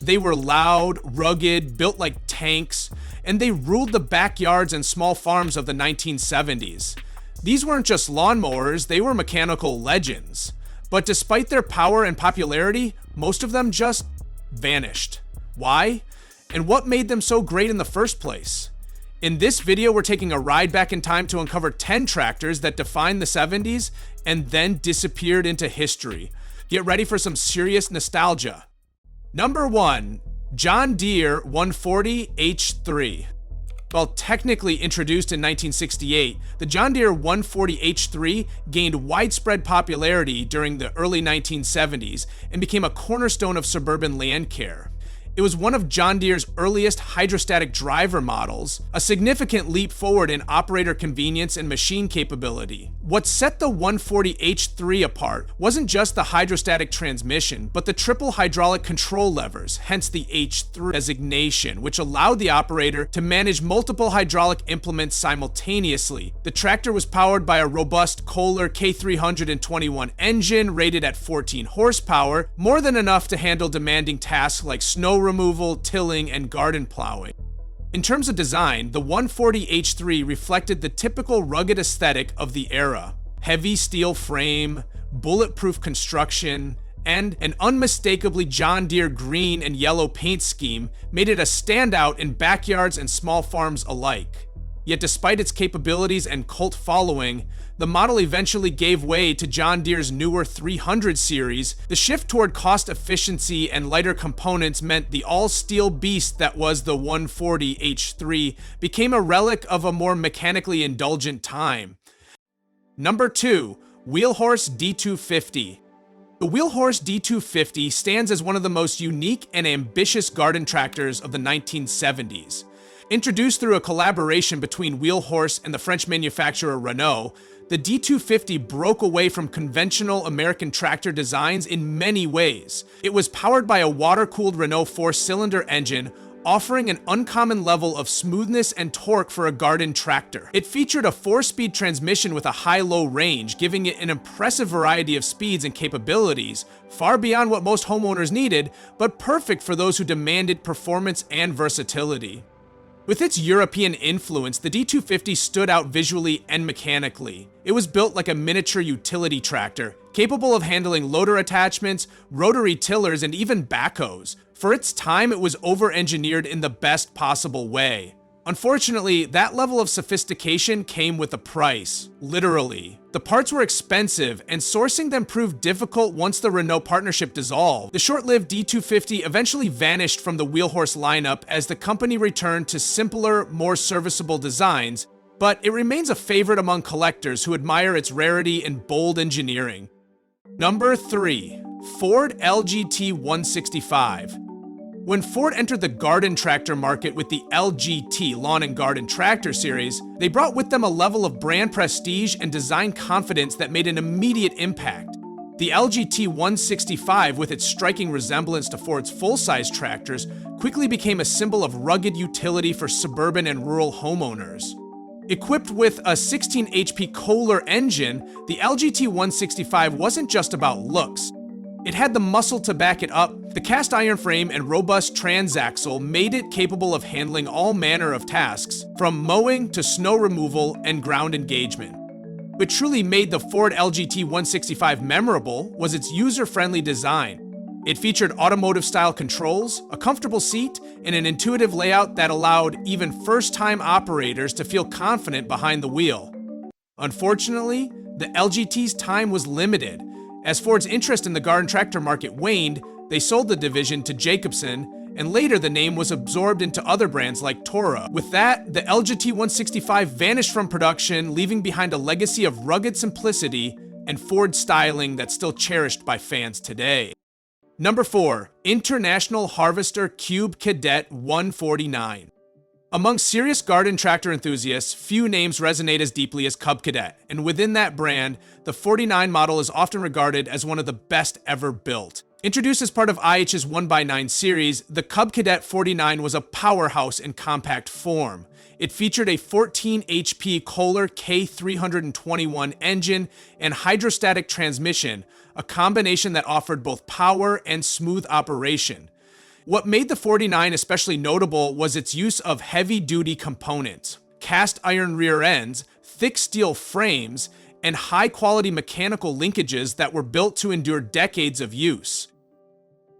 They were loud, rugged, built like tanks, and they ruled the backyards and small farms of the 1970s. These weren't just lawnmowers, they were mechanical legends. But despite their power and popularity, most of them just vanished. Why? And what made them so great in the first place? In this video, we're taking a ride back in time to uncover 10 tractors that defined the 70s and then disappeared into history. Get ready for some serious nostalgia. Number 1. John Deere 140 H3. While technically introduced in 1968, the John Deere 140 H3 gained widespread popularity during the early 1970s and became a cornerstone of suburban land care. It was one of John Deere's earliest hydrostatic driver models, a significant leap forward in operator convenience and machine capability. What set the 140 H3 apart wasn't just the hydrostatic transmission, but the triple hydraulic control levers, hence the H3 designation, which allowed the operator to manage multiple hydraulic implements simultaneously. The tractor was powered by a robust Kohler K321 engine rated at 14 horsepower, more than enough to handle demanding tasks like snow removal, tilling, and garden plowing. In terms of design, the 140 H3 reflected the typical rugged aesthetic of the era. Heavy steel frame, bulletproof construction, and an unmistakably John Deere green and yellow paint scheme made it a standout in backyards and small farms alike. Yet despite its capabilities and cult following, the model eventually gave way to John Deere's newer 300 series. The shift toward cost efficiency and lighter components meant the all-steel beast that was the 140 H3 became a relic of a more mechanically indulgent time. Number 2. Wheelhorse D250. The Wheelhorse D250 stands as one of the most unique and ambitious garden tractors of the 1970s. Introduced through a collaboration between Wheelhorse and the French manufacturer Renault, the D250 broke away from conventional American tractor designs in many ways. It was powered by a water-cooled Renault 4-cylinder engine, offering an uncommon level of smoothness and torque for a garden tractor. It featured a 4-speed transmission with a high-low range, giving it an impressive variety of speeds and capabilities, far beyond what most homeowners needed, but perfect for those who demanded performance and versatility. With its European influence, the D250 stood out visually and mechanically. It was built like a miniature utility tractor, capable of handling loader attachments, rotary tillers, and even backhoes. For its time, it was over-engineered in the best possible way. Unfortunately, that level of sophistication came with a price, literally. The parts were expensive, and sourcing them proved difficult once the Renault partnership dissolved. The short-lived D250 eventually vanished from the Wheelhorse lineup as the company returned to simpler, more serviceable designs, but it remains a favorite among collectors who admire its rarity and bold engineering. Number 3. Ford LGT 165. When Ford entered the garden tractor market with the LGT Lawn and Garden Tractor series, they brought with them a level of brand prestige and design confidence that made an immediate impact. The LGT 165, with its striking resemblance to Ford's full-size tractors, quickly became a symbol of rugged utility for suburban and rural homeowners. Equipped with a 16 HP Kohler engine, the LGT 165 wasn't just about looks. It had the muscle to back it up. The cast iron frame and robust transaxle made it capable of handling all manner of tasks, from mowing to snow removal and ground engagement. What truly made the Ford LGT 165 memorable was its user-friendly design. It featured automotive-style controls, a comfortable seat, and an intuitive layout that allowed even first-time operators to feel confident behind the wheel. Unfortunately, the LGT's time was limited. As Ford's interest in the garden tractor market waned, they sold the division to Jacobson, and later the name was absorbed into other brands like Toro. With that, the LGT 165 vanished from production, leaving behind a legacy of rugged simplicity and Ford styling that's still cherished by fans today. Number 4. International Harvester CubCadet 149. Among serious garden tractor enthusiasts, few names resonate as deeply as CubCadet, and within that brand, the 49 model is often regarded as one of the best ever built. Introduced as part of IH's 1x9 series, the CubCadet 49 was a powerhouse in compact form. It featured a 14 HP Kohler K321 engine and hydrostatic transmission, a combination that offered both power and smooth operation. What made the 49 especially notable was its use of heavy-duty components, cast iron rear ends, thick steel frames, and high-quality mechanical linkages that were built to endure decades of use.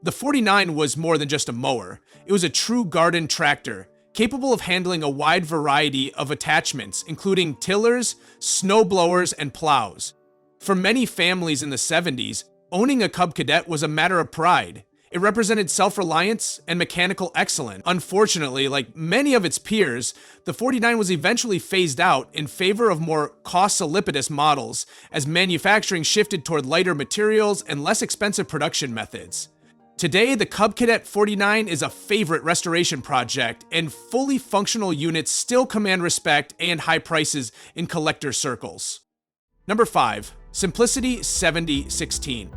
The 49 was more than just a mower. It was a true garden tractor, capable of handling a wide variety of attachments, including tillers, snow blowers, and plows. For many families in the 70s, owning a CubCadet was a matter of pride. It represented self-reliance and mechanical excellence. Unfortunately, like many of its peers, the 49 was eventually phased out in favor of more cost-solipitous models as manufacturing shifted toward lighter materials and less expensive production methods. Today, the CubCadet 49 is a favorite restoration project, and fully functional units still command respect and high prices in collector circles. Number 5. Simplicity 7016.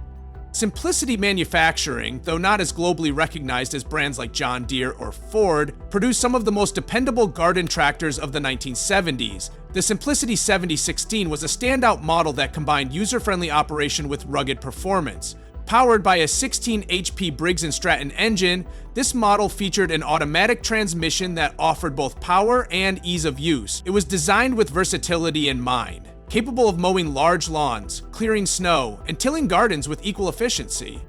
Simplicity Manufacturing, though not as globally recognized as brands like John Deere or Ford, produced some of the most dependable garden tractors of the 1970s. The Simplicity 7016 was a standout model that combined user-friendly operation with rugged performance. Powered by a 16 HP Briggs & Stratton engine, this model featured an automatic transmission that offered both power and ease of use. It was designed with versatility in mind, capable of mowing large lawns, clearing snow, and tilling gardens with equal efficiency.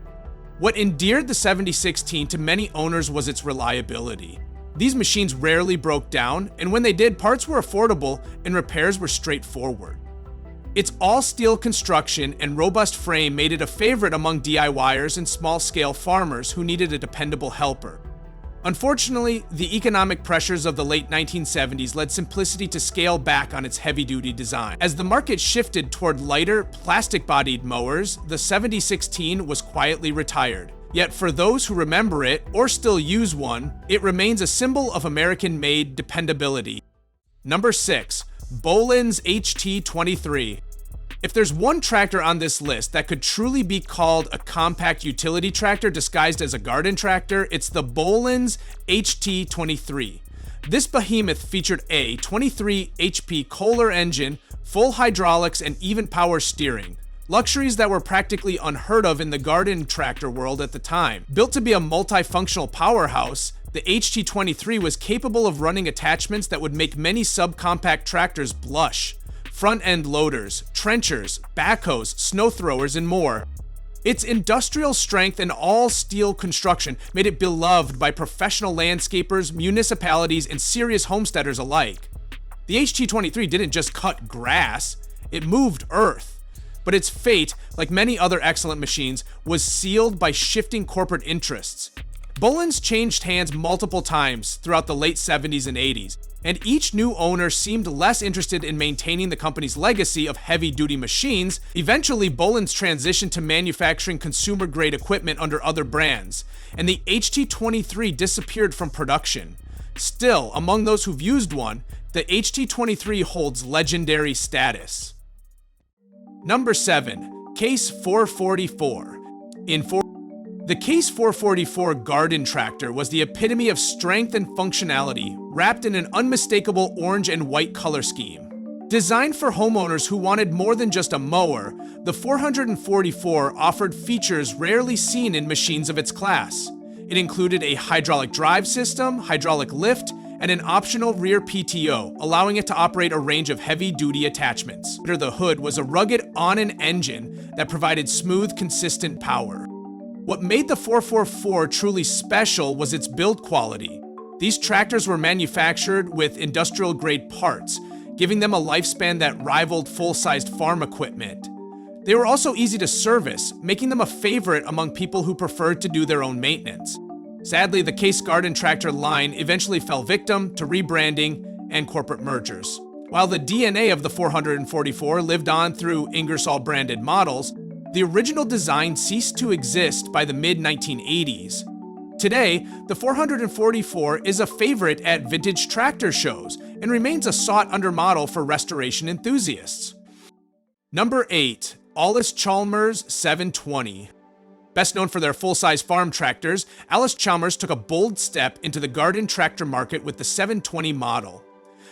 What endeared the 7016 to many owners was its reliability. These machines rarely broke down, and when they did, parts were affordable and repairs were straightforward. Its all-steel construction and robust frame made it a favorite among DIYers and small-scale farmers who needed a dependable helper. Unfortunately, the economic pressures of the late 1970s led Simplicity to scale back on its heavy-duty design. As the market shifted toward lighter, plastic-bodied mowers, the 7016 was quietly retired. Yet for those who remember it, or still use one, it remains a symbol of American-made dependability. Number 6. Bolans HT23. If there's one tractor on this list that could truly be called a compact utility tractor disguised as a garden tractor, it's the Bolans HT23. This behemoth featured a 23 HP Kohler engine, full hydraulics, and even power steering. Luxuries that were practically unheard of in the garden tractor world at the time. Built to be a multifunctional powerhouse, the HT23 was capable of running attachments that would make many subcompact tractors blush. Front-end loaders, trenchers, backhoes, snow throwers, and more. Its industrial strength and all-steel construction made it beloved by professional landscapers, municipalities, and serious homesteaders alike. The HT23 didn't just cut grass, it moved earth. But its fate, like many other excellent machines, was sealed by shifting corporate interests. Bolans changed hands multiple times throughout the late 70s and 80s, and each new owner seemed less interested in maintaining the company's legacy of heavy-duty machines. Eventually, Bolans transitioned to manufacturing consumer-grade equipment under other brands, and the HT23 disappeared from production. Still, among those who've used one, the HT23 holds legendary status. Number 7. Case 444. The Case 444 garden tractor was the epitome of strength and functionality, wrapped in an unmistakable orange and white color scheme. Designed for homeowners who wanted more than just a mower, the 444 offered features rarely seen in machines of its class. It included a hydraulic drive system, hydraulic lift, and an optional rear PTO, allowing it to operate a range of heavy-duty attachments. Under the hood was a rugged on-and engine that provided smooth, consistent power. What made the 444 truly special was its build quality. These tractors were manufactured with industrial-grade parts, giving them a lifespan that rivaled full-sized farm equipment. They were also easy to service, making them a favorite among people who preferred to do their own maintenance. Sadly, the Case garden tractor line eventually fell victim to rebranding and corporate mergers. While the DNA of the 444 lived on through Ingersoll-branded models, the original design ceased to exist by the mid-1980s. Today, the 444 is a favorite at vintage tractor shows and remains a sought-after model for restoration enthusiasts. Number 8. Chammers 720. Best known for their full-size farm tractors, Chammers took a bold step into the garden tractor market with the 720 model.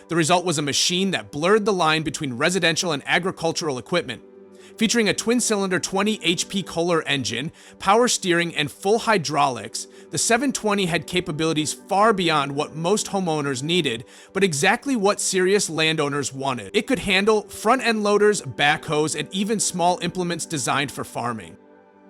The result was a machine that blurred the line between residential and agricultural equipment. Featuring a twin-cylinder 20 HP Kohler engine, power steering, and full hydraulics, the 720 had capabilities far beyond what most homeowners needed, but exactly what serious landowners wanted. It could handle front-end loaders, backhoes, and even small implements designed for farming.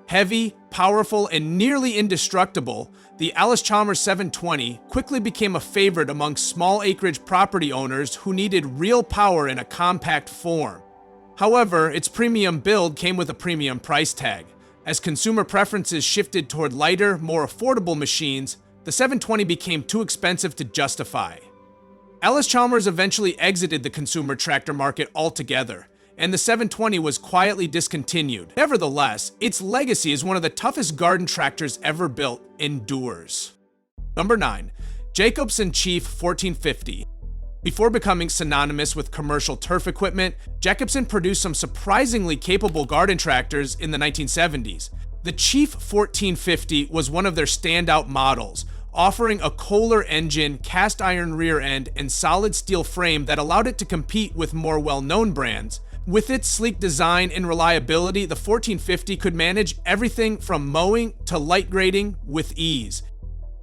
Heavy, powerful, and nearly indestructible, the Chammers 720 quickly became a favorite among small acreage property owners who needed real power in a compact form. However, its premium build came with a premium price tag. As consumer preferences shifted toward lighter, more affordable machines, the 720 became too expensive to justify. Chammers eventually exited the consumer tractor market altogether, and the 720 was quietly discontinued. Nevertheless, its legacy as one of the toughest garden tractors ever built endures. Number 9. Jacobson Chief 1450. Before becoming synonymous with commercial turf equipment, Jacobson produced some surprisingly capable garden tractors in the 1970s. The Chief 1450 was one of their standout models, offering a Kohler engine, cast iron rear end, and solid steel frame that allowed it to compete with more well-known brands. With its sleek design and reliability, the 1450 could manage everything from mowing to light grading with ease.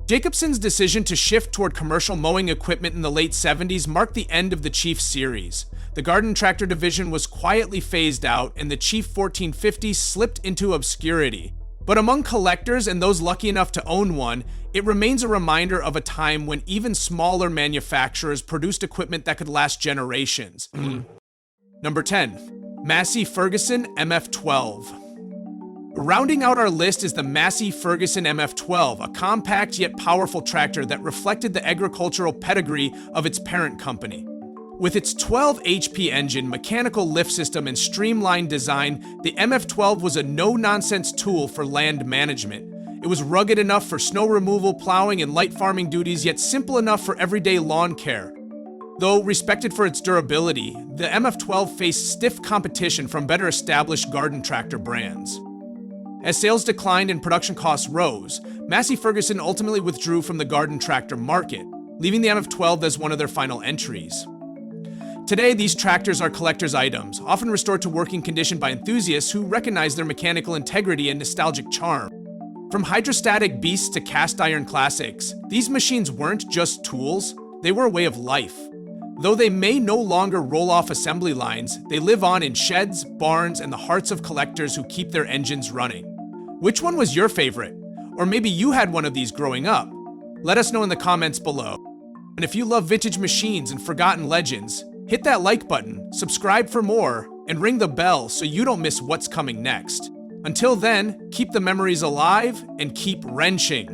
Jacobson's decision to shift toward commercial mowing equipment in the late 70s marked the end of the Chief series. The garden tractor division was quietly phased out, and the Chief 1450 slipped into obscurity. But among collectors and those lucky enough to own one, it remains a reminder of a time when even smaller manufacturers produced equipment that could last generations. Number 10. Massey Ferguson MF12. Rounding out our list is the Massey Ferguson MF12, a compact yet powerful tractor that reflected the agricultural pedigree of its parent company. With its 12 HP engine, mechanical lift system, and streamlined design, the MF12 was a no-nonsense tool for land management. It was rugged enough for snow removal, plowing, and light farming duties, yet simple enough for everyday lawn care. Though respected for its durability, the MF12 faced stiff competition from better established garden tractor brands. As sales declined and production costs rose, Massey Ferguson ultimately withdrew from the garden tractor market, leaving the MF12 as one of their final entries. Today, these tractors are collector's items, often restored to working condition by enthusiasts who recognize their mechanical integrity and nostalgic charm. From hydrostatic beasts to cast iron classics, these machines weren't just tools, they were a way of life. Though they may no longer roll off assembly lines, they live on in sheds, barns, and the hearts of collectors who keep their engines running. Which one was your favorite? Or maybe you had one of these growing up? Let us know in the comments below. And if you love vintage machines and forgotten legends, hit that like button, subscribe for more, and ring the bell so you don't miss what's coming next. Until then, keep the memories alive and keep wrenching.